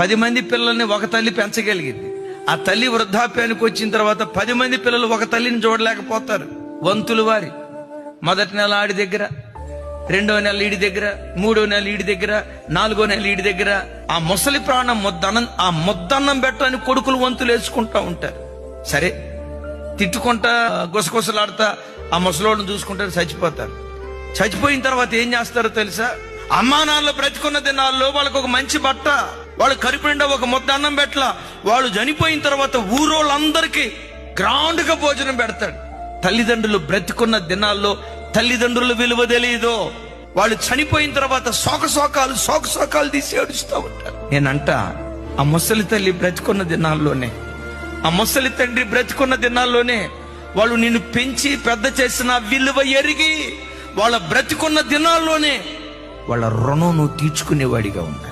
10 మంది పిల్లల్ని ఒక తల్లి పెంచగలిగింది. ఆ తల్లి వృద్ధాప్యానికి వచ్చిన తర్వాత 10 మంది పిల్లలు ఒక తల్లిని చూడలేకపోతారు. వంతులు వారి మొదటి నెల ఆడి దగ్గర, 2వ నెల ఈడి దగ్గర, 3వ నెల ఈడి దగ్గర, 4వ నెల ఈడి దగ్గర. ఆ ముసలి ప్రాణం ముద్దన్నం పెట్టని కొడుకులు వంతులు వేసుకుంటా ఉంటారు. సరే, తిట్టుకుంటా గుసగుసలాడుతా ఆ ముసలోళ్ళని చూసుకుంటారు, చచ్చిపోతారు. చచ్చిపోయిన తర్వాత ఏం చేస్తారో తెలుసా? అమ్మా నాన్నలు బ్రతికున్న దినాల్లో వాళ్ళకు ఒక మంచి బట్ట, వాళ్ళు కడుపు నిండా ఒక ముద్ద అన్నం పెట్టలా. వాళ్ళు చనిపోయిన తర్వాత ఊరోళ్ళందరికీ గ్రాండ్ గా భోజనం పెడతాడు. తల్లిదండ్రులు బ్రతికున్న దినాల్లో తల్లిదండ్రుల విలువ తెలియదు. వాళ్ళు చనిపోయిన తర్వాత శోకాలు తీసి ఏడుస్తూ ఉంటారు. నేనంట, ఆ ముసలి తల్లి బ్రతికున్న దినాల్లోనే, ఆ ముసలి తండ్రి బ్రతికున్న దినాల్లోనే వాళ్ళు నిన్ను పెంచి పెద్ద చేసిన విలువ ఎరిగి వాళ్ళ బ్రతికున్న దినాల్లోనే వాళ్ళ రుణం నువ్వు తీర్చుకునేవాడిగా ఉన్నా.